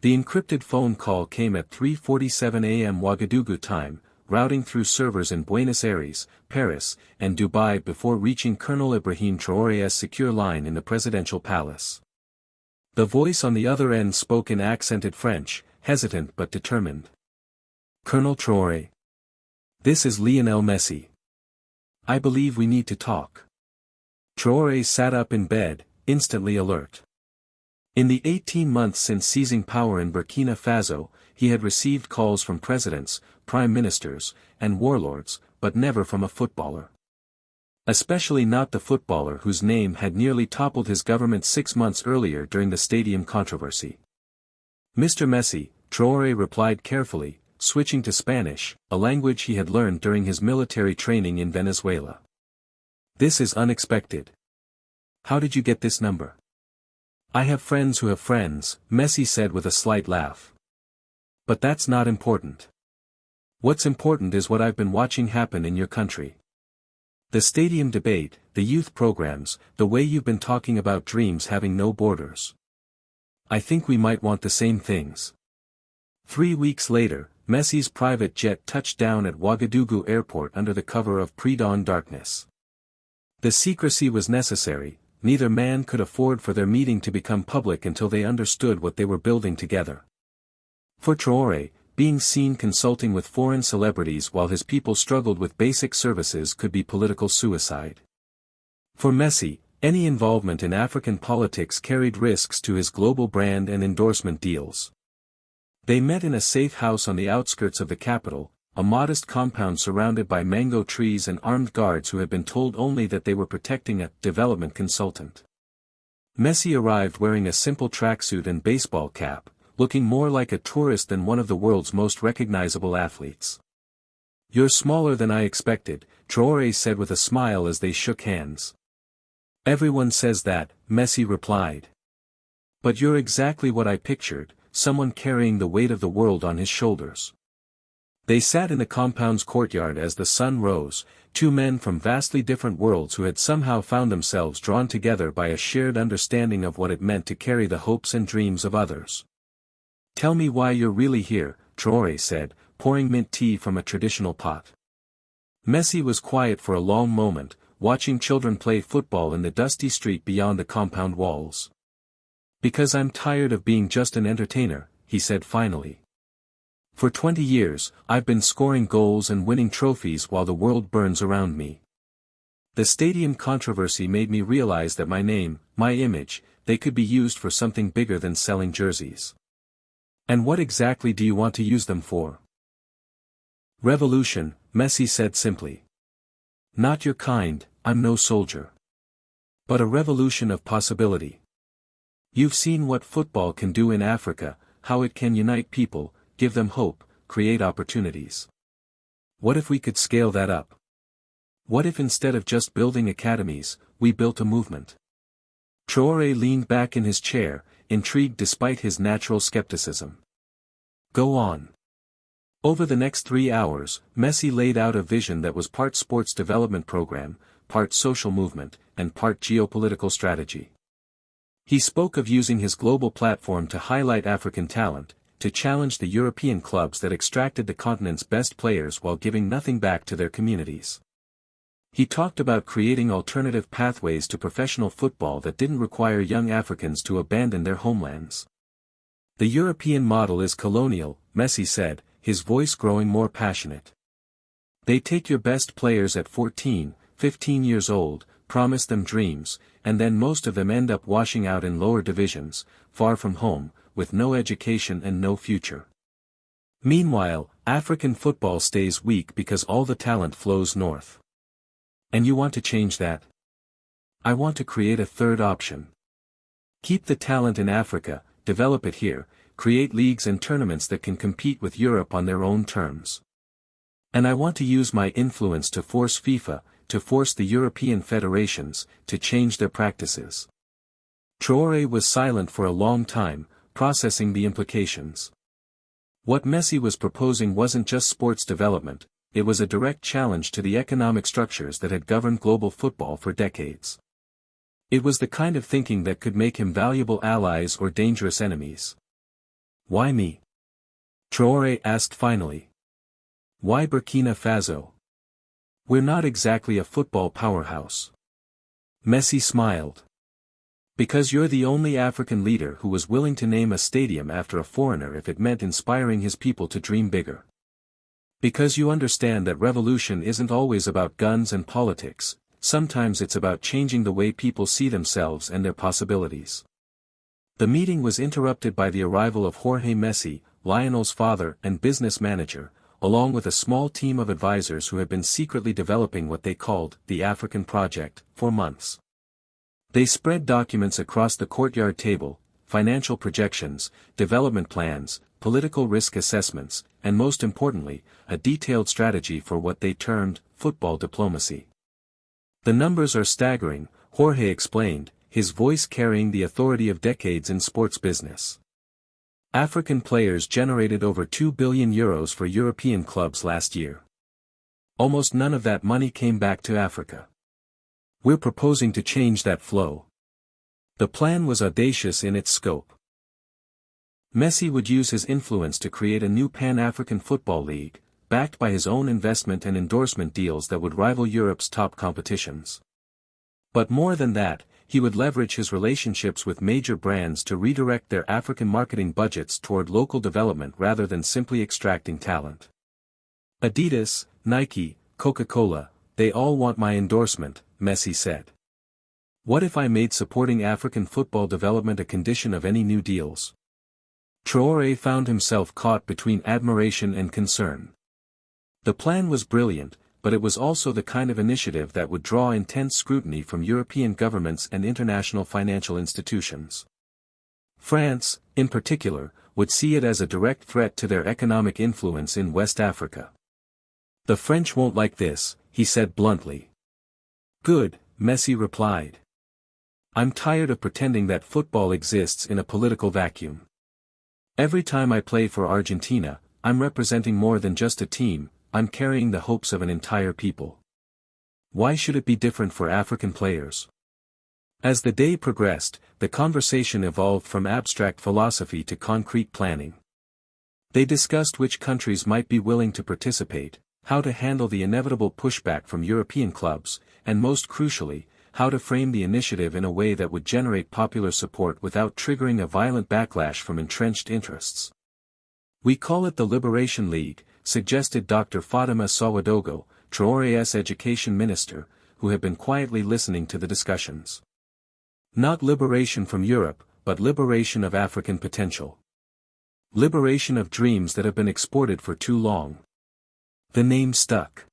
The encrypted phone call came at 3:47 a.m. Ouagadougou time, routing through servers in Buenos Aires, Paris, and Dubai before reaching Colonel Ibrahim Traore's secure line in the presidential palace. The voice on the other end spoke in accented French, hesitant but determined. "Colonel Traore. This is Lionel Messi. I believe we need to talk." Traore sat up in bed, instantly alert. In the 18 months since seizing power in Burkina Faso, he had received calls from presidents, prime ministers, and warlords, but never from a footballer. Especially not the footballer whose name had nearly toppled his government 6 months earlier during the stadium controversy. "Mr. Messi," Traore replied carefully, switching to Spanish, a language he had learned during his military training in Venezuela. "This is unexpected. How did you get this number?" "I have friends who have friends," Messi said with a slight laugh. "But that's not important. What's important is what I've been watching happen in your country. The stadium debate, the youth programs, the way you've been talking about dreams having no borders. I think we might want the same things." 3 weeks later, Messi's private jet touched down at Ouagadougou airport under the cover of pre-dawn darkness. The secrecy was necessary. Neither man could afford for their meeting to become public until they understood what they were building together. For Traore, being seen consulting with foreign celebrities while his people struggled with basic services could be political suicide. For Messi, any involvement in African politics carried risks to his global brand and endorsement deals. They met in a safe house on the outskirts of the capital, a modest compound surrounded by mango trees and armed guards who had been told only that they were protecting a development consultant. Messi arrived wearing a simple tracksuit and baseball cap, looking more like a tourist than one of the world's most recognizable athletes. "You're smaller than I expected," Traore said with a smile as they shook hands. "Everyone says that," Messi replied. "But you're exactly what I pictured, someone carrying the weight of the world on his shoulders." They sat in the compound's courtyard as the sun rose, two men from vastly different worlds who had somehow found themselves drawn together by a shared understanding of what it meant to carry the hopes and dreams of others. "Tell me why you're really here," Traore said, pouring mint tea from a traditional pot. Messi was quiet for a long moment, watching children play football in the dusty street beyond the compound walls. "Because I'm tired of being just an entertainer," he said finally. "For 20 years, I've been scoring goals and winning trophies while the world burns around me. The stadium controversy made me realize that my name, my image, they could be used for something bigger than selling jerseys. And what exactly do you want to use them for?" "Revolution," Messi said simply. "Not your kind, I'm no soldier. But a revolution of possibility. You've seen what football can do in Africa, how it can unite people, give them hope, create opportunities. What if we could scale that up? What if instead of just building academies, we built a movement?" Traore leaned back in his chair, intrigued despite his natural skepticism. "Go on." Over the next 3 hours, Messi laid out a vision that was part sports development program, part social movement, and part geopolitical strategy. He spoke of using his global platform to highlight African talent, to challenge the European clubs that extracted the continent's best players while giving nothing back to their communities. He talked about creating alternative pathways to professional football that didn't require young Africans to abandon their homelands. "The European model is colonial," Messi said, his voice growing more passionate. "They take your best players at 14, 15 years old, promise them dreams, and then most of them end up washing out in lower divisions, far from home, with no education and no future. Meanwhile, African football stays weak because all the talent flows north. And you want to change that? I want to create a third option. Keep the talent in Africa, develop it here, create leagues and tournaments that can compete with Europe on their own terms. And I want to use my influence to force FIFA, to force the European federations, to change their practices." Traore was silent for a long time, processing the implications. What Messi was proposing wasn't just sports development, it was a direct challenge to the economic structures that had governed global football for decades. It was the kind of thinking that could make him valuable allies or dangerous enemies. Why me? Traore asked finally. Why Burkina Faso? We're not exactly a football powerhouse. Messi smiled. Because you're the only African leader who was willing to name a stadium after a foreigner if it meant inspiring his people to dream bigger. Because you understand that revolution isn't always about guns and politics, sometimes it's about changing the way people see themselves and their possibilities. The meeting was interrupted by the arrival of Jorge Messi, Lionel's father and business manager, along with a small team of advisors who had been secretly developing what they called the African Project for months. They spread documents across the courtyard table, financial projections, development plans, political risk assessments, and most importantly, a detailed strategy for what they termed football diplomacy. The numbers are staggering, Jorge explained, his voice carrying the authority of decades in sports business. African players generated over €2 billion for European clubs last year. Almost none of that money came back to Africa. We're proposing to change that flow. The plan was audacious in its scope. Messi would use his influence to create a new Pan-African football league, backed by his own investment and endorsement deals that would rival Europe's top competitions. But more than that, he would leverage his relationships with major brands to redirect their African marketing budgets toward local development rather than simply extracting talent. Adidas, Nike, Coca-Cola, they all want my endorsement, Messi said. What if I made supporting African football development a condition of any new deals? Traore found himself caught between admiration and concern. The plan was brilliant, but it was also the kind of initiative that would draw intense scrutiny from European governments and international financial institutions. France, in particular, would see it as a direct threat to their economic influence in West Africa. The French won't like this, he said bluntly. Good, Messi replied. I'm tired of pretending that football exists in a political vacuum. Every time I play for Argentina, I'm representing more than just a team, I'm carrying the hopes of an entire people. Why should it be different for African players? As the day progressed, the conversation evolved from abstract philosophy to concrete planning. They discussed which countries might be willing to participate, how to handle the inevitable pushback from European clubs, and most crucially, how to frame the initiative in a way that would generate popular support without triggering a violent backlash from entrenched interests. We call it the Liberation League, suggested Dr. Fatima Sawadogo, Traore's education minister, who had been quietly listening to the discussions. Not liberation from Europe, but liberation of African potential. Liberation of dreams that have been exported for too long. The name stuck.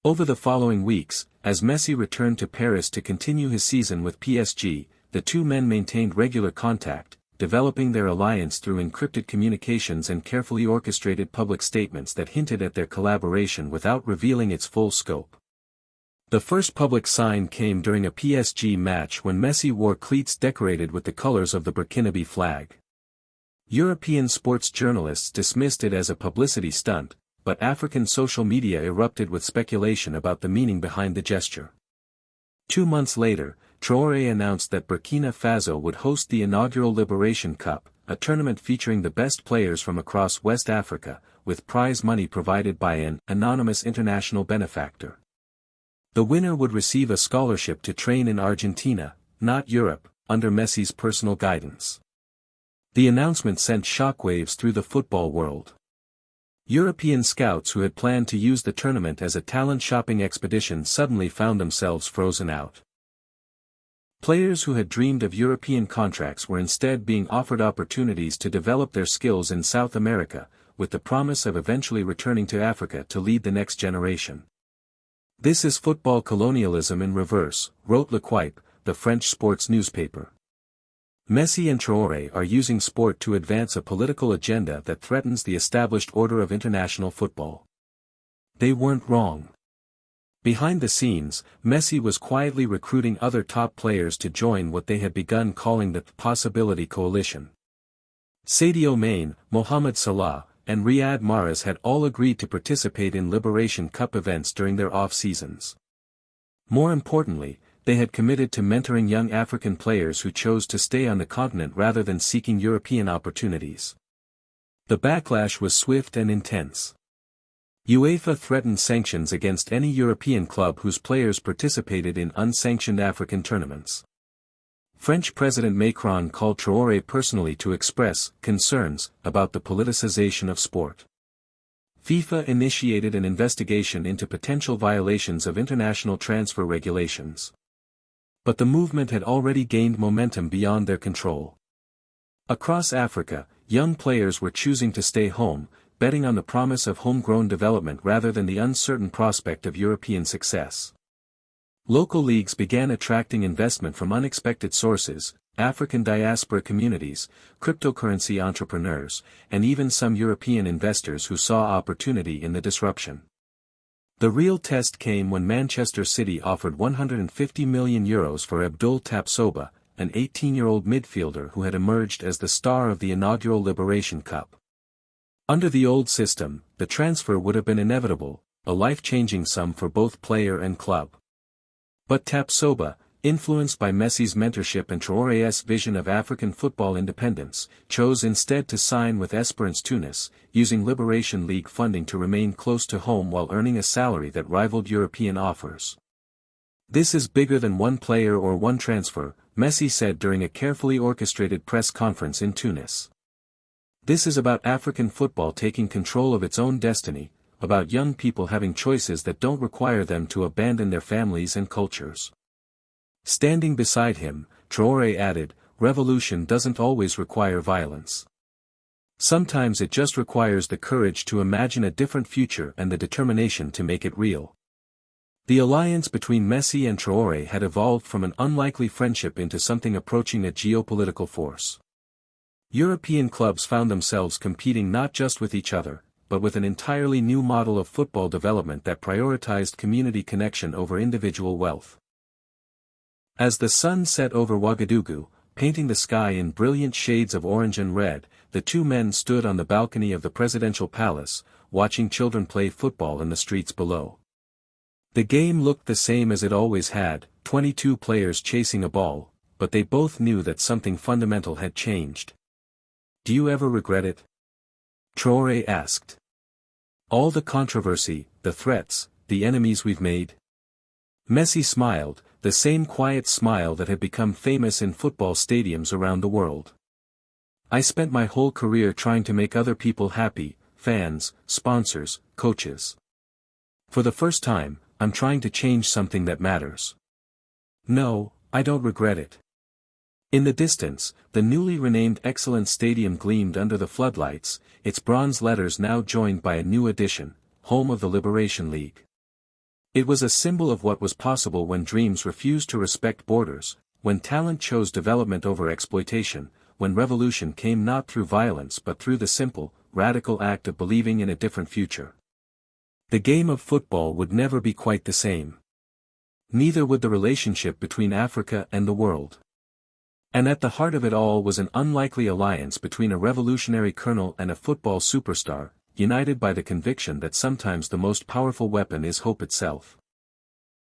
Over the following weeks, as Messi returned to Paris to continue his season with PSG, the two men maintained regular contact, developing their alliance through encrypted communications and carefully orchestrated public statements that hinted at their collaboration without revealing its full scope. The first public sign came during a PSG match when Messi wore cleats decorated with the colors of the Burkinabe flag. European sports journalists dismissed it as a publicity stunt, but African social media erupted with speculation about the meaning behind the gesture. 2 months later, Traore announced that Burkina Faso would host the inaugural Liberation Cup, a tournament featuring the best players from across West Africa, with prize money provided by an anonymous international benefactor. The winner would receive a scholarship to train in Argentina, not Europe, under Messi's personal guidance. The announcement sent shockwaves through the football world. European scouts who had planned to use the tournament as a talent shopping expedition suddenly found themselves frozen out. Players who had dreamed of European contracts were instead being offered opportunities to develop their skills in South America, with the promise of eventually returning to Africa to lead the next generation. This is football colonialism in reverse, wrote L'Equipe, the French sports newspaper. Messi and Traore are using sport to advance a political agenda that threatens the established order of international football. They weren't wrong. Behind the scenes, Messi was quietly recruiting other top players to join what they had begun calling the Possibility Coalition. Sadio Mane, Mohamed Salah, and Riyad Mahrez had all agreed to participate in Liberation Cup events during their off-seasons. More importantly, they had committed to mentoring young African players who chose to stay on the continent rather than seeking European opportunities. The backlash was swift and intense. UEFA threatened sanctions against any European club whose players participated in unsanctioned African tournaments. French President Macron called Traore personally to express concerns about the politicization of sport. FIFA initiated an investigation into potential violations of international transfer regulations. But the movement had already gained momentum beyond their control. Across Africa, young players were choosing to stay home, betting on the promise of homegrown development rather than the uncertain prospect of European success. Local leagues began attracting investment from unexpected sources, African diaspora communities, cryptocurrency entrepreneurs, and even some European investors who saw opportunity in the disruption. The real test came when Manchester City offered €150 million for Abdul Tapsoba, an 18-year-old midfielder who had emerged as the star of the inaugural Liberation Cup. Under the old system, the transfer would have been inevitable, a life-changing sum for both player and club. But Tapsoba, influenced by Messi's mentorship and Traore's vision of African football independence, chose instead to sign with Esperance Tunis, using Liberation League funding to remain close to home while earning a salary that rivaled European offers. "This is bigger than one player or one transfer," Messi said during a carefully orchestrated press conference in Tunis. "This is about African football taking control of its own destiny, about young people having choices that don't require them to abandon their families and cultures." Standing beside him, Traore added, "Revolution doesn't always require violence. Sometimes it just requires the courage to imagine a different future and the determination to make it real." The alliance between Messi and Traore had evolved from an unlikely friendship into something approaching a geopolitical force. European clubs found themselves competing not just with each other, but with an entirely new model of football development that prioritized community connection over individual wealth. As the sun set over Ouagadougou, painting the sky in brilliant shades of orange and red, the two men stood on the balcony of the presidential palace, watching children play football in the streets below. The game looked the same as it always had, 22 players chasing a ball, but they both knew that something fundamental had changed. "Do you ever regret it?" Traore asked. "All the controversy, the threats, the enemies we've made?" Messi smiled, the same quiet smile that had become famous in football stadiums around the world. "I spent my whole career trying to make other people happy, fans, sponsors, coaches. For the first time, I'm trying to change something that matters. No, I don't regret it." In the distance, the newly renamed Excellence Stadium gleamed under the floodlights, its bronze letters now joined by a new addition, home of the Liberation League. It was a symbol of what was possible when dreams refused to respect borders, when talent chose development over exploitation, when revolution came not through violence but through the simple, radical act of believing in a different future. The game of football would never be quite the same. Neither would the relationship between Africa and the world. And at the heart of it all was an unlikely alliance between a revolutionary colonel and a football superstar, united by the conviction that sometimes the most powerful weapon is hope itself.